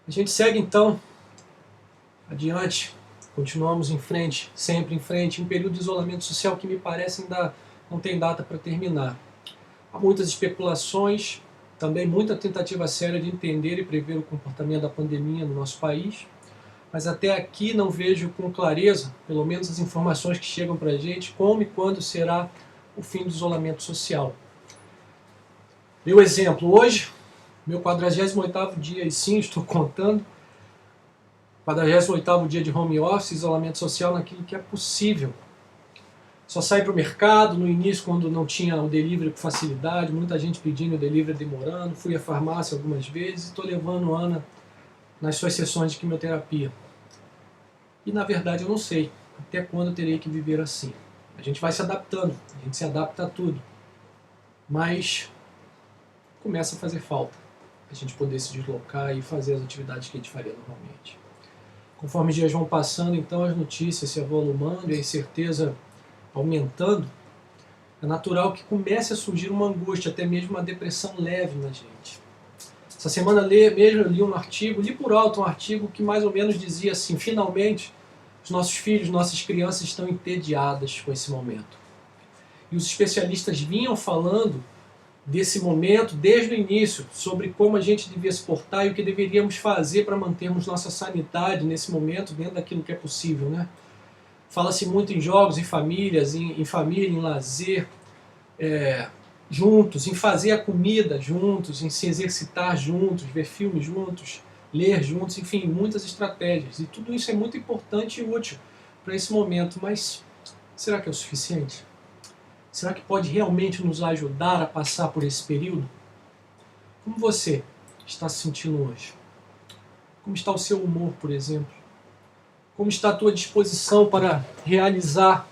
A gente segue então adiante, continuamos em frente, sempre em frente, um período de isolamento social que me parece ainda não tem data para terminar. Há muitas especulações, também muita tentativa séria de entender e prever o comportamento da pandemia no nosso país, mas até aqui não vejo com clareza, pelo menos as informações que chegam para a gente, como e quando será o fim do isolamento social. Meu exemplo, hoje, meu 48º dia, e sim, estou contando, 48º dia de home office, isolamento social naquilo que é possível. Só saí para o mercado, no início quando não tinha o delivery com facilidade, muita gente pedindo o delivery demorando, fui à farmácia algumas vezes e estou levando a Ana nas suas sessões de quimioterapia. E na verdade eu não sei até quando eu terei que viver assim. A gente vai se adaptando, a gente se adapta a tudo. Mas começa a fazer falta a gente poder se deslocar e fazer as atividades que a gente faria normalmente. Conforme os dias vão passando, então as notícias se avolumando e a incerteza aumentando, é natural que comece a surgir uma angústia, até mesmo uma depressão leve na gente. Essa semana mesmo eu li um artigo, li por alto um artigo que mais ou menos dizia assim: finalmente os nossos filhos, nossas crianças estão entediadas com esse momento. E os especialistas vinham falando desse momento desde o início, sobre como a gente devia se portar e o que deveríamos fazer para mantermos nossa sanidade nesse momento, dentro daquilo que é possível, né? Fala-se muito em jogos, em famílias, em família, em lazer, juntos, em fazer a comida juntos, em se exercitar juntos, ver filmes juntos, ler juntos, enfim, muitas estratégias. E tudo isso é muito importante e útil para esse momento, mas será que é o suficiente? Será que pode realmente nos ajudar a passar por esse período? Como você está se sentindo hoje? Como está o seu humor, por exemplo? Como está a tua disposição para realizar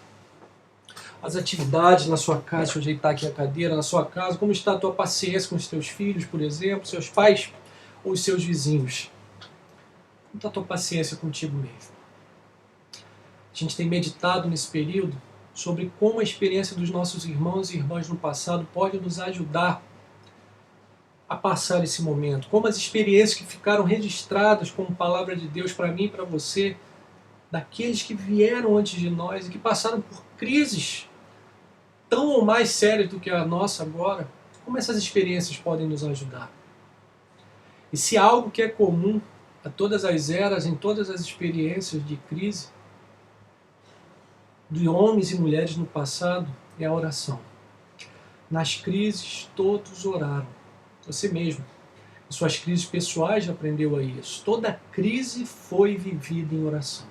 as atividades na sua casa, deixa eu ajeitar aqui a cadeira, na sua casa? Como está a tua paciência com os teus filhos, por exemplo, seus pais ou os seus vizinhos? Como está a tua paciência contigo mesmo? A gente tem meditado nesse período sobre como a experiência dos nossos irmãos e irmãs no passado pode nos ajudar a passar esse momento. Como as experiências que ficaram registradas como palavra de Deus para mim e para você, daqueles que vieram antes de nós e que passaram por crises tão ou mais sérias do que a nossa agora, como essas experiências podem nos ajudar. E se algo que é comum a todas as eras, em todas as experiências de crise, de homens e mulheres no passado, é a oração. Nas crises, todos oraram. Você mesmo, em suas crises pessoais, já aprendeu a isso. Toda crise foi vivida em oração.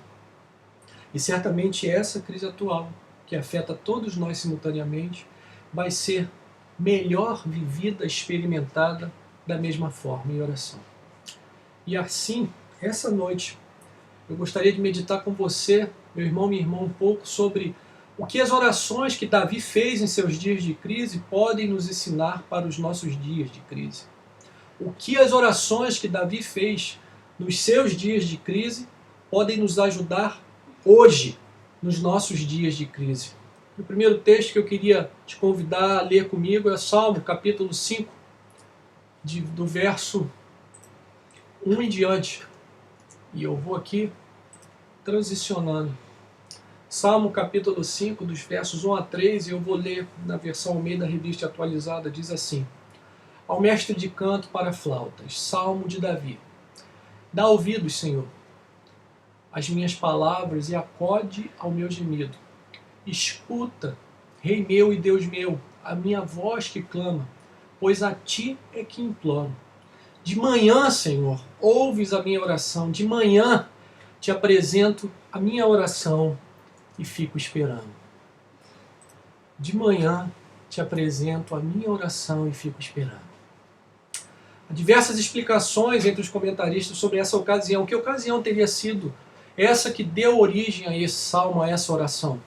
E certamente essa crise atual, que afeta todos nós simultaneamente, vai ser melhor vivida, experimentada da mesma forma, em oração. E assim, essa noite, eu gostaria de meditar com você, meu irmão, minha irmã, um pouco sobre o que as orações que Davi fez em seus dias de crise podem nos ensinar para os nossos dias de crise. O que as orações que Davi fez nos seus dias de crise podem nos ajudar hoje, nos nossos dias de crise. O primeiro texto que eu queria te convidar a ler comigo é Salmo, capítulo 5, do verso 1 em diante. E eu vou aqui transicionando. Salmo capítulo 5, dos versos 1 a 3, e eu vou ler na versão Almeida Revista Atualizada, diz assim: Ao mestre de canto para flautas, Salmo de Davi. Dá ouvidos, Senhor, às minhas palavras e acode ao meu gemido. Escuta, Rei meu e Deus meu, a minha voz que clama, pois a Ti é que imploro. De manhã, Senhor, ouves a minha oração, de manhã te apresento a minha oração e fico esperando. De manhã te apresento a minha oração e fico esperando. Há diversas explicações entre os comentaristas sobre essa ocasião. Que ocasião teria sido essa que deu origem a esse salmo, a essa oração?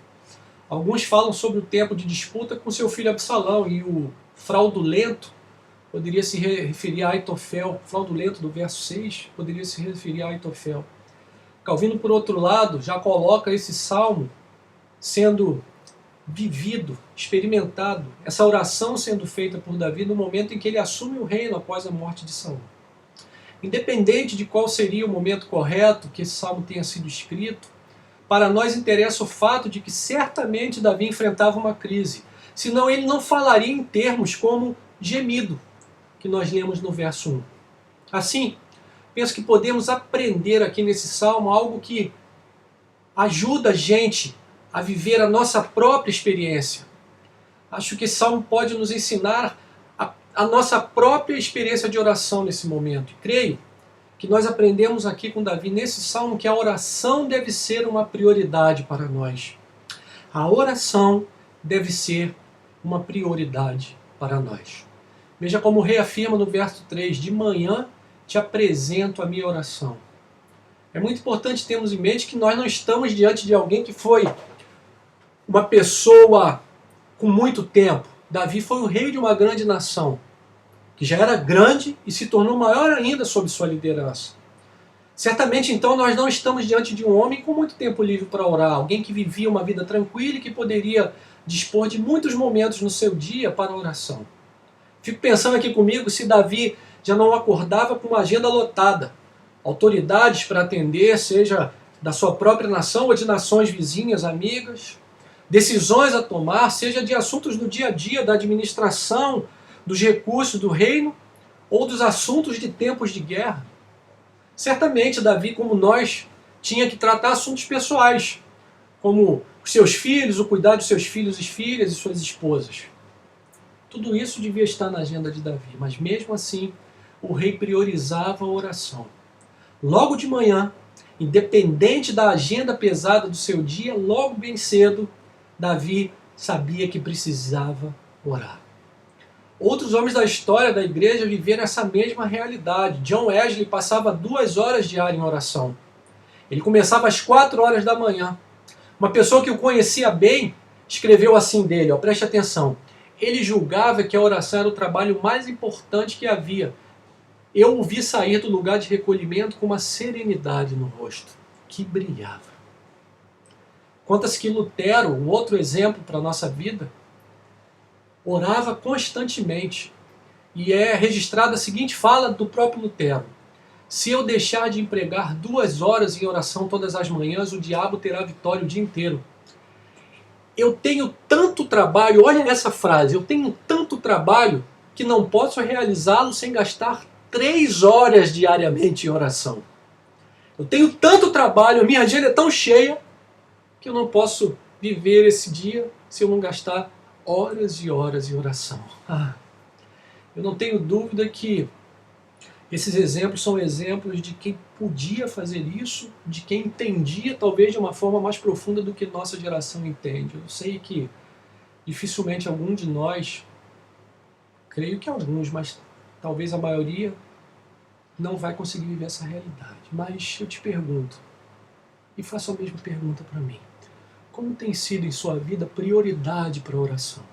Alguns falam sobre o tempo de disputa com seu filho Absalão, e o fraudulento poderia se referir a Aitofel. Fraudulento do verso 6 poderia se referir a Aitofel. Calvino, por outro lado, já coloca esse salmo sendo vivido, experimentado, essa oração sendo feita por Davi no momento em que ele assume o reino após a morte de Saul. Independente de qual seria o momento correto que esse salmo tenha sido escrito, para nós interessa o fato de que certamente Davi enfrentava uma crise, senão ele não falaria em termos como gemido, que nós lemos no verso 1. Assim, penso que podemos aprender aqui nesse salmo algo que ajuda a gente a viver a nossa própria experiência. Acho que esse salmo pode nos ensinar a nossa própria experiência de oração nesse momento. E creio que nós aprendemos aqui com Davi nesse salmo que a oração deve ser uma prioridade para nós. A oração deve ser uma prioridade para nós. Veja como o rei afirma no verso 3, de manhã te apresento a minha oração. É muito importante termos em mente que nós não estamos diante de alguém que foi uma pessoa com muito tempo. Davi foi o rei de uma grande nação, que já era grande e se tornou maior ainda sob sua liderança. Certamente, então, nós não estamos diante de um homem com muito tempo livre para orar, alguém que vivia uma vida tranquila e que poderia dispor de muitos momentos no seu dia para a oração. Fico pensando aqui comigo se Davi já não acordava com uma agenda lotada, autoridades para atender, seja da sua própria nação ou de nações vizinhas, amigas, decisões a tomar, seja de assuntos do dia a dia, da administração, dos recursos do reino ou dos assuntos de tempos de guerra. Certamente Davi, como nós, tinha que tratar assuntos pessoais, como os seus filhos, o cuidado dos seus filhos e filhas e suas esposas. Tudo isso devia estar na agenda de Davi, mas mesmo assim o rei priorizava a oração. Logo de manhã, independente da agenda pesada do seu dia, logo bem cedo, Davi sabia que precisava orar. Outros homens da história da igreja viveram essa mesma realidade. John Wesley passava 2 horas diárias em oração. Ele começava às 4 horas da manhã. Uma pessoa que o conhecia bem escreveu assim dele, preste atenção. Ele julgava que a oração era o trabalho mais importante que havia. Eu o vi sair do lugar de recolhimento com uma serenidade no rosto, que brilhava. Conta-se que Lutero, um outro exemplo para a nossa vida, orava constantemente. E é registrada a seguinte fala do próprio Lutero. Se eu deixar de empregar 2 horas em oração todas as manhãs, o diabo terá vitória o dia inteiro. Eu tenho tanto trabalho, olha essa frase, eu tenho tanto trabalho que não posso realizá-lo sem gastar 3 horas diariamente em oração. Eu tenho tanto trabalho, a minha agenda é tão cheia, que eu não posso viver esse dia se eu não gastar horas e horas em oração. Eu não tenho dúvida que esses exemplos são exemplos de quem podia fazer isso, de quem entendia talvez de uma forma mais profunda do que nossa geração entende. Eu sei que dificilmente algum de nós, creio que alguns, mas talvez a maioria, não vai conseguir viver essa realidade. Mas eu te pergunto, e faço a mesma pergunta para mim, como tem sido em sua vida prioridade para a oração?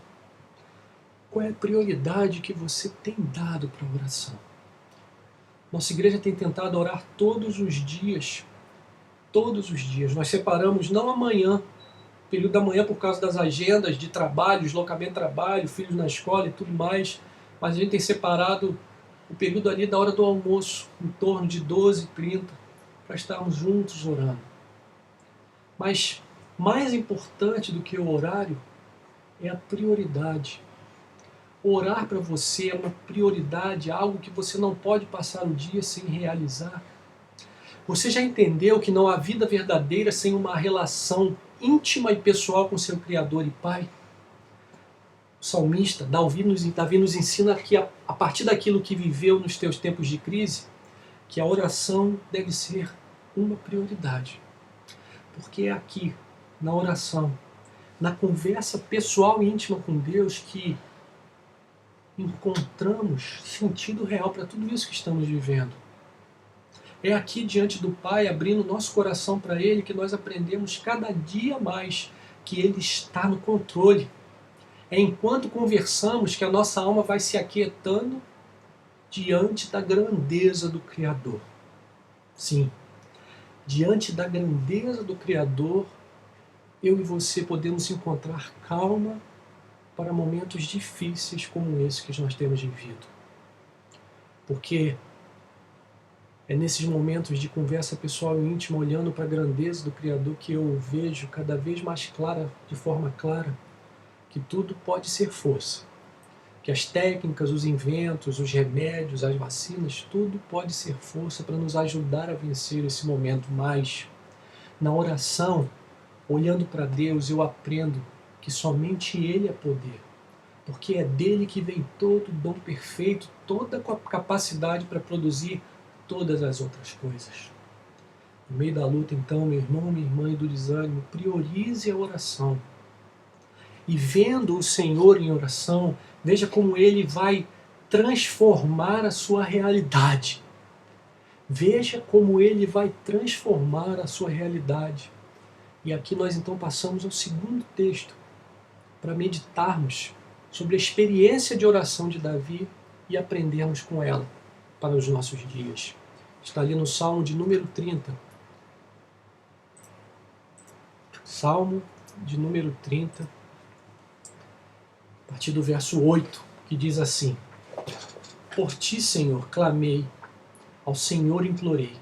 Qual é a prioridade que você tem dado para a oração? Nossa igreja tem tentado orar todos os dias. Todos os dias. Nós separamos não amanhã, período da manhã por causa das agendas de trabalho, deslocamento de trabalho, filhos na escola e tudo mais, mas a gente tem separado o período ali da hora do almoço, em torno de 12h30, para estarmos juntos orando. Mas mais importante do que o horário é a prioridade. Orar para você é uma prioridade, algo que você não pode passar o dia sem realizar. Você já entendeu que não há vida verdadeira sem uma relação íntima e pessoal com seu Criador e Pai? O salmista, Davi nos ensina que a partir daquilo que viveu nos teus tempos de crise, que a oração deve ser uma prioridade. Porque é aqui, na oração, na conversa pessoal e íntima com Deus, que encontramos sentido real para tudo isso que estamos vivendo. É aqui diante do Pai, abrindo nosso coração para Ele, que nós aprendemos cada dia mais que Ele está no controle. É enquanto conversamos que a nossa alma vai se aquietando diante da grandeza do Criador. Sim, diante da grandeza do Criador, eu e você podemos encontrar calma para momentos difíceis como esse que nós temos vivido. Porque É nesses momentos de conversa pessoal e íntima, olhando para a grandeza do Criador, que eu vejo cada vez mais clara, de forma clara, que tudo pode ser força. Que as técnicas, os inventos, os remédios, as vacinas, tudo pode ser força para nos ajudar a vencer esse momento. Mas na oração, olhando para Deus, eu aprendo que somente Ele é poder. Porque é dele que vem todo o dom perfeito, toda a capacidade para produzir todas as outras coisas. No meio da luta, então, meu irmão, minha irmã, e do desânimo, priorize a oração. E vendo o Senhor em oração, veja como Ele vai transformar a sua realidade. Veja como Ele vai transformar a sua realidade. E aqui nós então passamos ao segundo texto, para meditarmos sobre a experiência de oração de Davi e aprendermos com ela para os nossos dias. Está ali no Salmo de número 30. Salmo de número 30, a partir do verso 8, que diz assim: Por ti, Senhor, clamei, ao Senhor implorei.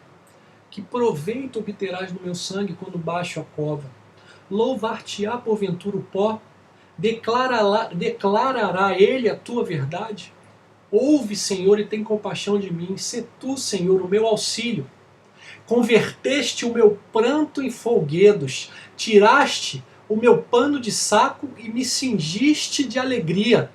Que proveito obterás no meu sangue quando baixo a cova? Louvar-te-á porventura o pó? Declarará ele a tua verdade? Ouve, Senhor, e tem compaixão de mim. Sê tu, Senhor, o meu auxílio. Converteste o meu pranto em folguedos. Tiraste o meu pano de saco e me cingiste de alegria,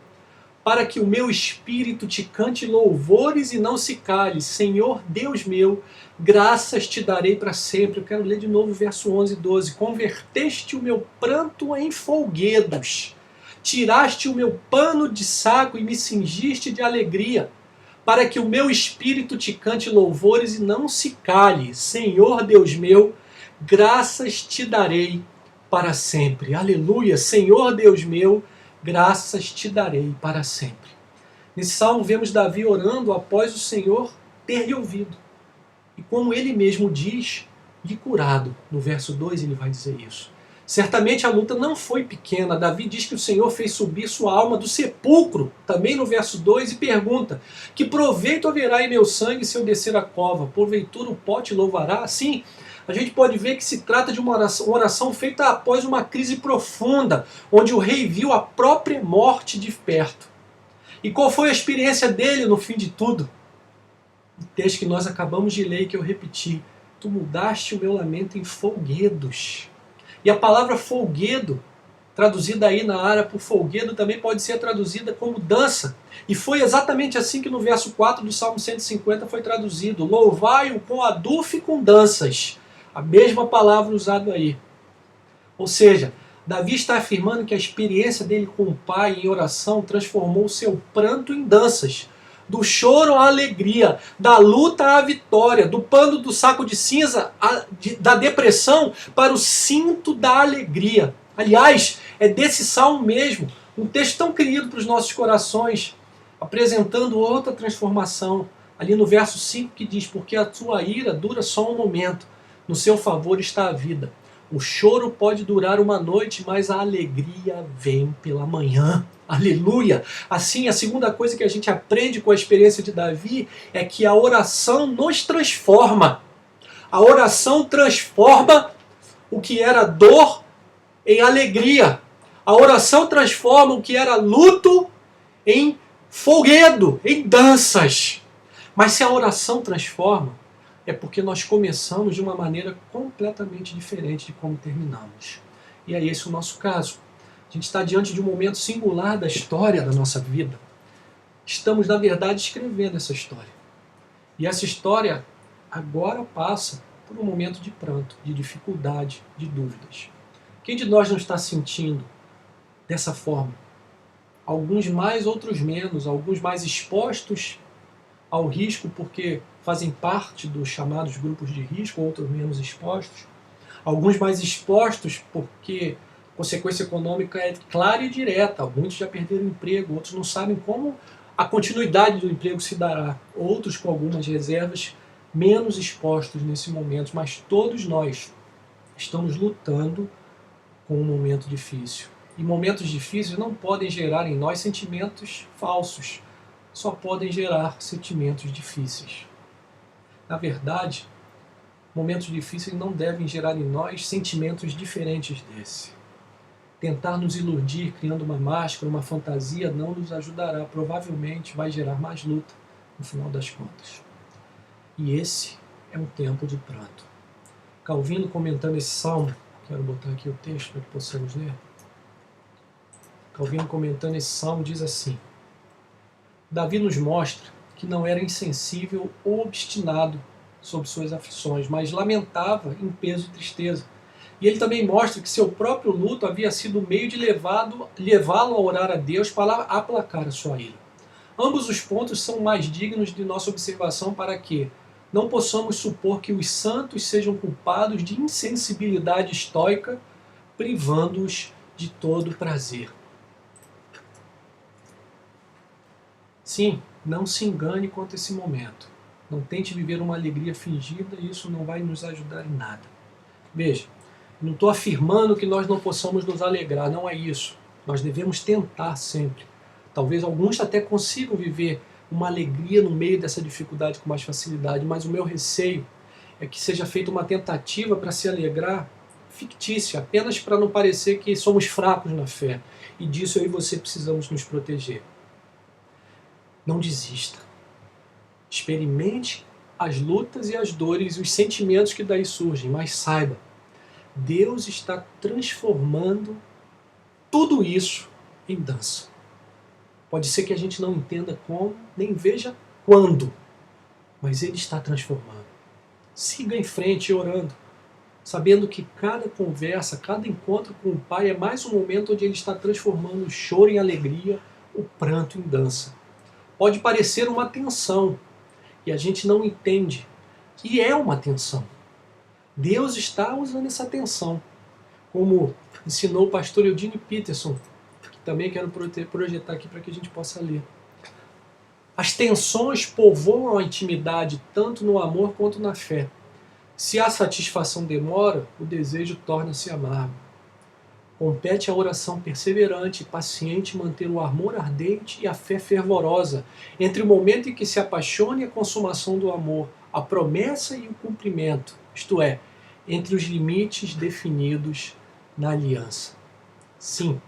para que o meu espírito te cante louvores e não se cale. Senhor Deus meu, graças te darei para sempre. Eu quero ler de novo o verso 11 e 12. Converteste o meu pranto em folguedos. Tiraste o meu pano de saco e me cingiste de alegria, para que o meu espírito te cante louvores e não se cale. Senhor Deus meu, graças te darei para sempre. Aleluia! Senhor Deus meu, graças te darei para sempre. Nesse salmo vemos Davi orando após o Senhor ter lhe ouvido. E como ele mesmo diz, lhe curado. No verso 2 ele vai dizer isso. Certamente a luta não foi pequena. Davi diz que o Senhor fez subir sua alma do sepulcro, também no verso 2, e pergunta: que proveito haverá em meu sangue se eu descer a cova? Porventura o pó te louvará? Sim, a gente pode ver que se trata de uma oração feita após uma crise profunda, onde o rei viu a própria morte de perto. E qual foi a experiência dele no fim de tudo? O texto que nós acabamos de ler e que eu repeti: tu mudaste o meu lamento em folguedos. E a palavra folguedo, traduzida aí na área por folguedo, também pode ser traduzida como dança. E foi exatamente assim que no verso 4 do Salmo 150 foi traduzido: louvai-o com adufo e com danças. A mesma palavra usada aí. Ou seja, Davi está afirmando que a experiência dele com o Pai em oração transformou o seu pranto em danças. Do choro à alegria, da luta à vitória, do pano do saco de cinza, da depressão para o cinto da alegria. Aliás, é desse salmo mesmo, um texto tão querido para os nossos corações, apresentando outra transformação. Ali no verso 5 que diz: porque a tua ira dura só um momento, no seu favor está a vida. O choro pode durar uma noite, mas a alegria vem pela manhã. Aleluia! Assim, a segunda coisa que a gente aprende com a experiência de Davi é que a oração nos transforma. A oração transforma o que era dor em alegria. A oração transforma o que era luto em folguedo, em danças. Mas se a oração transforma, é porque nós começamos de uma maneira completamente diferente de como terminamos. E é esse o nosso caso. A gente está diante de um momento singular da história da nossa vida. Estamos, na verdade, escrevendo essa história. E essa história agora passa por um momento de pranto, de dificuldade, de dúvidas. Quem de nós não está sentindo dessa forma? Alguns mais, outros menos. Alguns mais expostos ao risco porque fazem parte dos chamados grupos de risco, outros menos expostos. Alguns mais expostos porque a consequência econômica é clara e direta. Muitos já perderam o emprego, outros não sabem como a continuidade do emprego se dará. Outros com algumas reservas menos expostos nesse momento. Mas todos nós estamos lutando com um momento difícil. E momentos difíceis não podem gerar em nós sentimentos falsos. Só podem gerar sentimentos difíceis. Na verdade, momentos difíceis não devem gerar em nós sentimentos diferentes desse. Tentar nos iludir criando uma máscara, uma fantasia, não nos ajudará. Provavelmente vai gerar mais luta no final das contas. E esse é um tempo de pranto. Calvino, comentando esse salmo, quero botar aqui o texto para que possamos ler. Calvino, comentando esse salmo, diz assim: Davi nos mostra que não era insensível ou obstinado sobre suas aflições, mas lamentava em peso e tristeza. E ele também mostra que seu próprio luto havia sido o meio de levá-lo a orar a Deus para aplacar a sua ira. Ambos os pontos são mais dignos de nossa observação para que não possamos supor que os santos sejam culpados de insensibilidade estoica, privando-os de todo prazer. Sim, não se engane quanto a esse momento. Não tente viver uma alegria fingida, isso não vai nos ajudar em nada. Veja, não estou afirmando que nós não possamos nos alegrar, não é isso. Nós devemos tentar sempre. Talvez alguns até consigam viver uma alegria no meio dessa dificuldade com mais facilidade, mas o meu receio é que seja feita uma tentativa para se alegrar fictícia, apenas para não parecer que somos fracos na fé. E disso eu e você precisamos nos proteger. Não desista. Experimente as lutas e as dores e os sentimentos que daí surgem, mas saiba, Deus está transformando tudo isso em dança. Pode ser que a gente não entenda como, nem veja quando, mas Ele está transformando. Siga em frente orando, sabendo que cada conversa, cada encontro com o Pai é mais um momento onde Ele está transformando o choro em alegria, o pranto em dança. Pode parecer uma tensão, e a gente não entende que é uma tensão. Deus está usando essa tensão, como ensinou o pastor Eugene Peterson, que também quero projetar aqui para que a gente possa ler. As tensões povoam a intimidade tanto no amor quanto na fé. Se a satisfação demora, o desejo torna-se amargo. Compete à oração perseverante e paciente manter o amor ardente e a fé fervorosa entre o momento em que se apaixona e a consumação do amor, a promessa e o cumprimento, isto é, entre os limites definidos na aliança. Sim,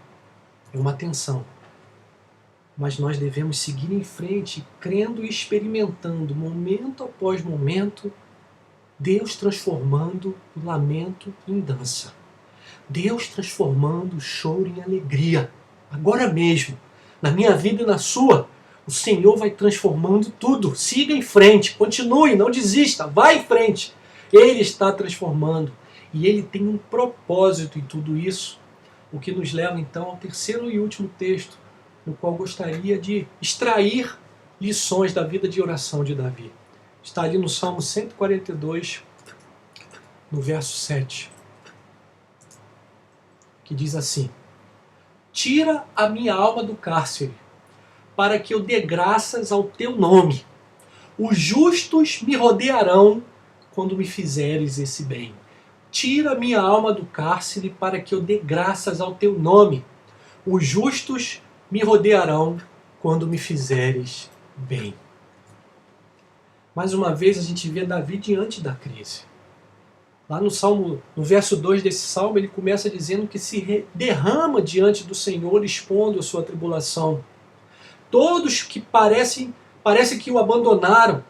é uma tensão, mas nós devemos seguir em frente, crendo e experimentando, momento após momento, Deus transformando o lamento em dança. Deus transformando o choro em alegria. Agora mesmo, na minha vida e na sua, o Senhor vai transformando tudo. Siga em frente, continue, não desista, vá em frente. Ele está transformando e Ele tem um propósito em tudo isso, o que nos leva então ao terceiro e último texto, no qual gostaria de extrair lições da vida de oração de Davi. Está ali no Salmo 142, no verso 7. Que diz assim: Tira a minha alma do cárcere, para que eu dê graças ao teu nome. Os justos me rodearão quando me fizeres esse bem. Tira a minha alma do cárcere, para que eu dê graças ao teu nome. Os justos me rodearão quando me fizeres bem. Mais uma vez a gente vê Davi diante da crise. Lá no verso 2 desse salmo, ele começa dizendo que se derrama diante do Senhor, expondo a sua tribulação. Todos que parece que o abandonaram.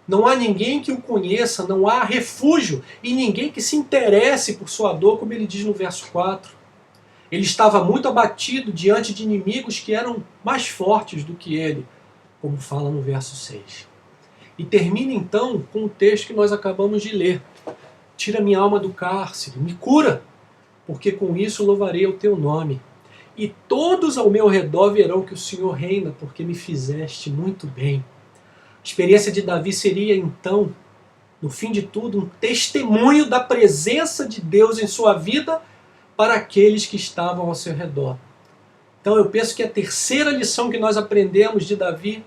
Não há ninguém que o conheça, não há refúgio e ninguém que se interesse por sua dor, como ele diz no verso 4. Ele estava muito abatido diante de inimigos que eram mais fortes do que ele, como fala no verso 6. E termina então com o texto que nós acabamos de ler. Tira minha alma do cárcere, me cura, porque com isso louvarei o teu nome. E todos ao meu redor verão que o Senhor reina, porque me fizeste muito bem. A experiência de Davi seria então, no fim de tudo, um testemunho da presença de Deus em sua vida para aqueles que estavam ao seu redor. Então eu penso que a terceira lição que nós aprendemos de Davi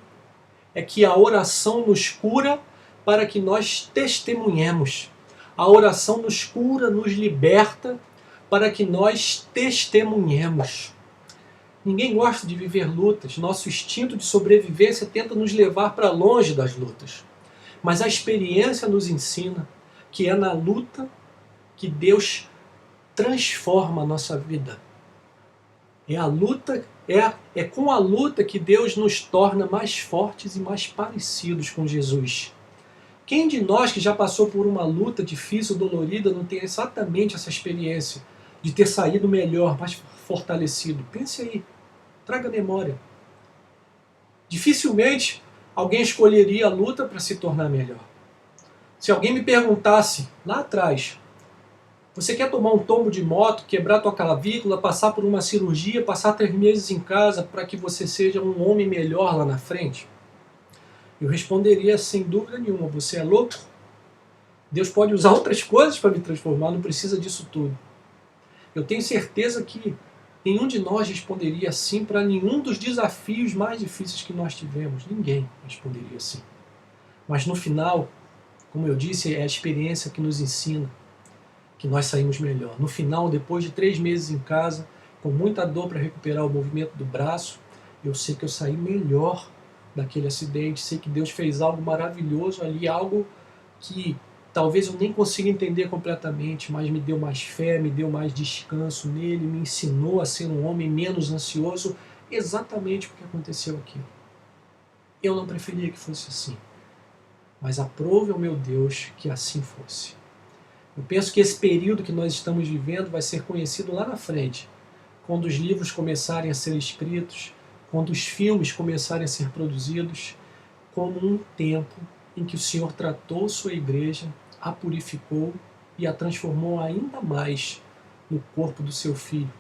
é que a oração nos cura para que nós testemunhemos. A oração nos cura, nos liberta, para que nós testemunhemos. Ninguém gosta de viver lutas. Nosso instinto de sobrevivência tenta nos levar para longe das lutas. Mas a experiência nos ensina que é na luta que Deus transforma a nossa vida. É com a luta que Deus nos torna mais fortes e mais parecidos com Jesus. Quem de nós que já passou por uma luta difícil, dolorida, não tem exatamente essa experiência de ter saído melhor, mais fortalecido? Pense aí, traga memória. Dificilmente alguém escolheria a luta para se tornar melhor. Se alguém me perguntasse lá atrás, você quer tomar um tombo de moto, quebrar tua clavícula, passar por uma cirurgia, passar 3 meses em casa para que você seja um homem melhor lá na frente? Eu responderia sem dúvida nenhuma, você é louco? Deus pode usar outras coisas para me transformar, não precisa disso tudo. Eu tenho certeza que nenhum de nós responderia assim para nenhum dos desafios mais difíceis que nós tivemos. Ninguém responderia assim. Mas no final, como eu disse, é a experiência que nos ensina que nós saímos melhor. No final, depois de 3 meses em casa, com muita dor para recuperar o movimento do braço, eu sei que eu saí melhor daquele acidente, sei que Deus fez algo maravilhoso ali, algo que talvez eu nem consiga entender completamente, mas me deu mais fé, me deu mais descanso nele, me ensinou a ser um homem menos ansioso, exatamente porque aconteceu aquilo. Eu não preferia que fosse assim, mas aprove ao meu Deus que assim fosse. Eu penso que esse período que nós estamos vivendo vai ser conhecido lá na frente, quando os livros começarem a ser escritos, quando os filmes começarem a ser produzidos, como um tempo em que o Senhor tratou sua igreja, a purificou e a transformou ainda mais no corpo do seu Filho,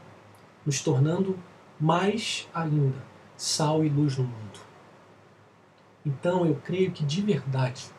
nos tornando mais ainda sal e luz no mundo. Então eu creio que de verdade,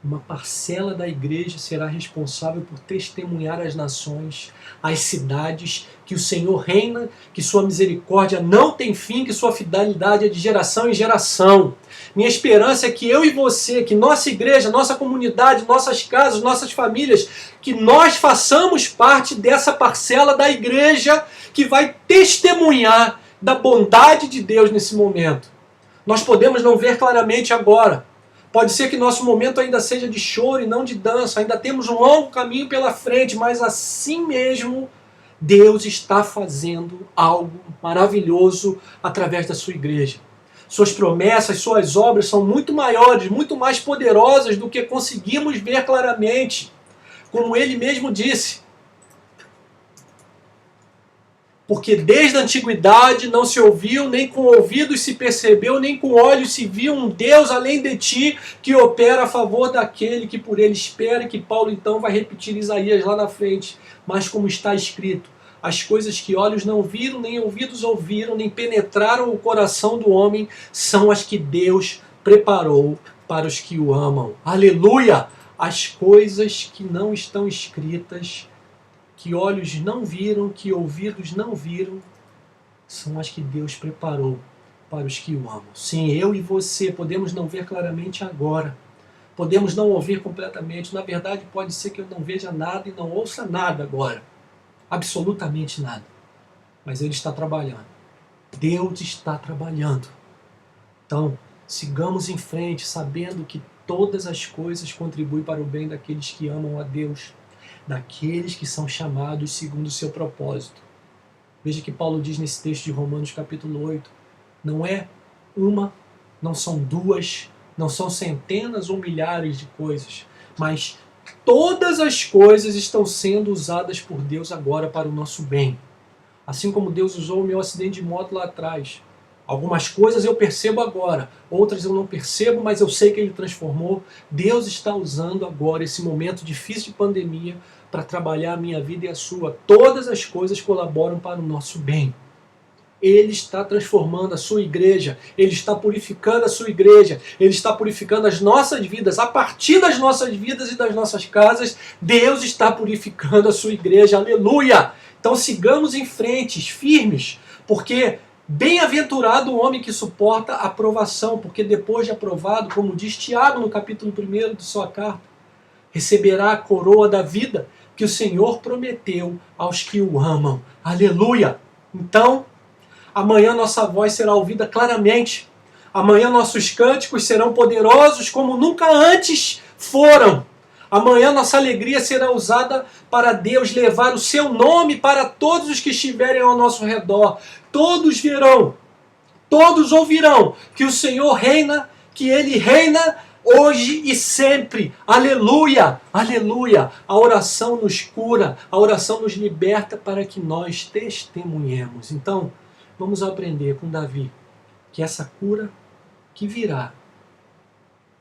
uma parcela da igreja será responsável por testemunhar às nações, às cidades, que o Senhor reina, que sua misericórdia não tem fim, que sua fidelidade é de geração em geração. Minha esperança é que eu e você, que nossa igreja, nossa comunidade, nossas casas, nossas famílias, que nós façamos parte dessa parcela da igreja que vai testemunhar da bondade de Deus nesse momento. Nós podemos não ver claramente agora. Pode ser que nosso momento ainda seja de choro e não de dança. Ainda temos um longo caminho pela frente, mas assim mesmo Deus está fazendo algo maravilhoso através da sua igreja. Suas promessas, suas obras são muito maiores, muito mais poderosas do que conseguimos ver claramente. Como ele mesmo disse, porque desde a antiguidade não se ouviu, nem com ouvidos se percebeu, nem com olhos se viu um Deus além de ti que opera a favor daquele que por ele espera, que Paulo então vai repetir Isaías lá na frente. Mas como está escrito, as coisas que olhos não viram, nem ouvidos ouviram, nem penetraram o coração do homem, são as que Deus preparou para os que o amam. Aleluia! As coisas que não estão escritas, que olhos não viram, que ouvidos não viram, são as que Deus preparou para os que o amam. Sim, eu e você podemos não ver claramente agora, podemos não ouvir completamente, na verdade pode ser que eu não veja nada e não ouça nada agora, absolutamente nada, mas Ele está trabalhando, Deus está trabalhando. Então, sigamos em frente, sabendo que todas as coisas contribuem para o bem daqueles que amam a Deus, daqueles que são chamados segundo o seu propósito. Veja que Paulo diz nesse texto de Romanos capítulo 8, não é uma, não são duas, não são centenas ou milhares de coisas, mas todas as coisas estão sendo usadas por Deus agora para o nosso bem. Assim como Deus usou o meu acidente de moto lá atrás. Algumas coisas eu percebo agora, outras eu não percebo, mas eu sei que Ele transformou. Deus está usando agora esse momento difícil de pandemia para trabalhar a minha vida e a sua. Todas as coisas colaboram para o nosso bem. Ele está transformando a sua igreja, Ele está purificando a sua igreja, Ele está purificando as nossas vidas. A partir das nossas vidas e das nossas casas, Deus está purificando a sua igreja. Aleluia! Então sigamos em frente, firmes, porque bem-aventurado o homem que suporta a provação, porque depois de aprovado, como diz Tiago no capítulo 1 de sua carta, receberá a coroa da vida que o Senhor prometeu aos que o amam. Aleluia! Então, amanhã nossa voz será ouvida claramente. Amanhã nossos cânticos serão poderosos como nunca antes foram. Amanhã nossa alegria será usada para Deus levar o seu nome para todos os que estiverem ao nosso redor. Todos verão, todos ouvirão que o Senhor reina, que Ele reina hoje e sempre. Aleluia, aleluia. A oração nos cura, a oração nos liberta para que nós testemunhemos. Então, vamos aprender com Davi que essa cura que virá,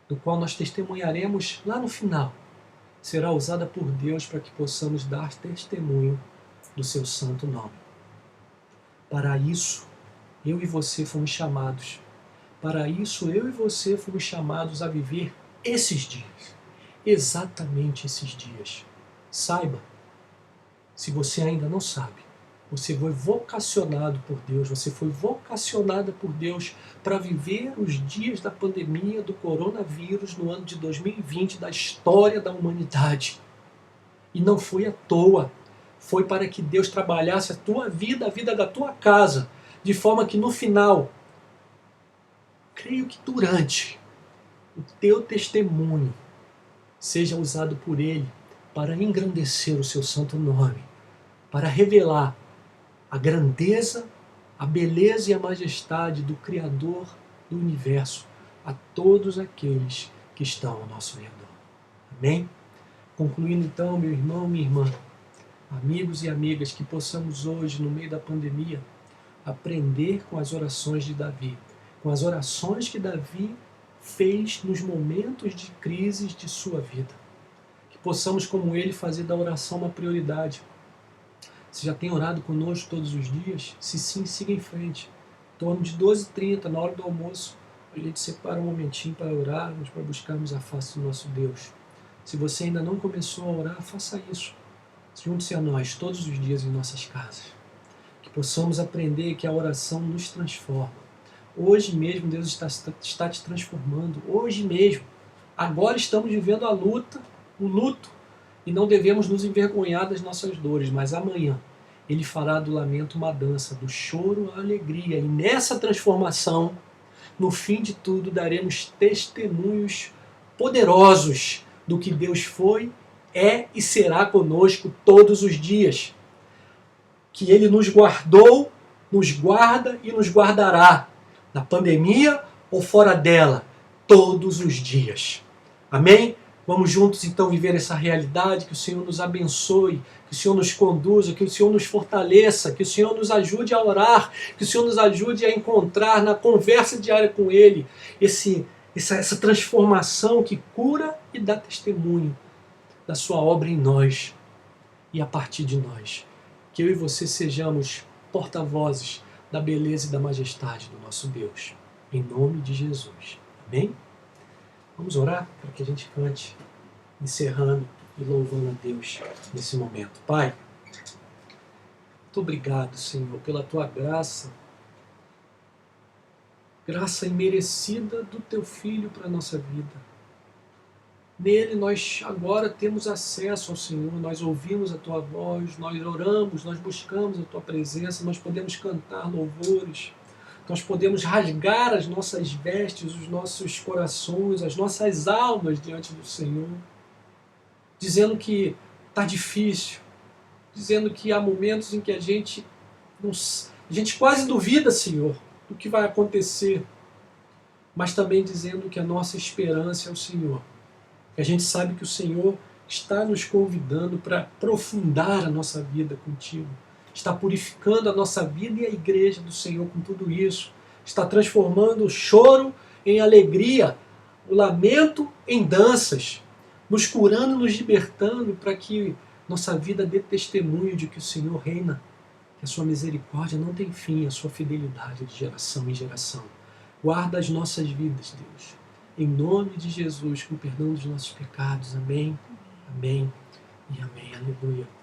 do qual nós testemunharemos lá no final, será usada por Deus para que possamos dar testemunho do seu santo nome. Para isso, eu e você fomos chamados. Para isso, eu e você fomos chamados a viver esses dias. Exatamente esses dias. Saiba, se você ainda não sabe, você foi vocacionado por Deus, você foi vocacionada por Deus para viver os dias da pandemia do coronavírus no ano de 2020, da história da humanidade. E não foi à toa. Foi para que Deus trabalhasse a tua vida, a vida da tua casa, de forma que no final, creio que durante, o teu testemunho seja usado por Ele para engrandecer o seu santo nome, para revelar a grandeza, a beleza e a majestade do Criador do universo a todos aqueles que estão ao nosso redor. Amém? Concluindo então, meu irmão, minha irmã, amigos e amigas, que possamos hoje, no meio da pandemia, aprender com as orações de Davi, com as orações que Davi fez nos momentos de crises de sua vida. Que possamos, como ele, fazer da oração uma prioridade. Você já tem orado conosco todos os dias? Se sim, siga em frente. Em torno de 12h30, na hora do almoço, a gente separa um momentinho para orarmos, para buscarmos a face do nosso Deus. Se você ainda não começou a orar, faça isso. Junte-se a nós todos os dias em nossas casas. Que possamos aprender que a oração nos transforma. Hoje mesmo Deus está te transformando. Hoje mesmo. Agora estamos vivendo a luta, o luto. E não devemos nos envergonhar das nossas dores, mas amanhã Ele fará do lamento uma dança, do choro a alegria. E nessa transformação, no fim de tudo, daremos testemunhos poderosos do que Deus foi, é e será conosco todos os dias. Que Ele nos guardou, nos guarda e nos guardará, na pandemia ou fora dela, todos os dias. Amém? Vamos juntos então viver essa realidade, que o Senhor nos abençoe, que o Senhor nos conduza, que o Senhor nos fortaleça, que o Senhor nos ajude a orar, que o Senhor nos ajude a encontrar na conversa diária com Ele essa transformação que cura e dá testemunho da sua obra em nós e a partir de nós. Que eu e você sejamos porta-vozes da beleza e da majestade do nosso Deus. Em nome de Jesus. Amém? Vamos orar para que a gente cante, encerrando e louvando a Deus nesse momento. Pai, muito obrigado, Senhor, pela Tua graça, graça imerecida do Teu Filho para a nossa vida. Nele nós agora temos acesso ao Senhor, nós ouvimos a Tua voz, nós oramos, nós buscamos a Tua presença, nós podemos cantar louvores, nós podemos rasgar as nossas vestes, os nossos corações, as nossas almas diante do Senhor, dizendo que está difícil, dizendo que há momentos em que a gente quase duvida, Senhor, do que vai acontecer, mas também dizendo que a nossa esperança é o Senhor. Que a gente sabe que o Senhor está nos convidando para aprofundar a nossa vida contigo. Está purificando a nossa vida e a igreja do Senhor com tudo isso. Está transformando o choro em alegria, o lamento em danças, nos curando, nos libertando para que nossa vida dê testemunho de que o Senhor reina, que a sua misericórdia não tem fim, a sua fidelidade de geração em geração. Guarda as nossas vidas, Deus. Em nome de Jesus, com o perdão dos nossos pecados. Amém, amém e amém. Aleluia.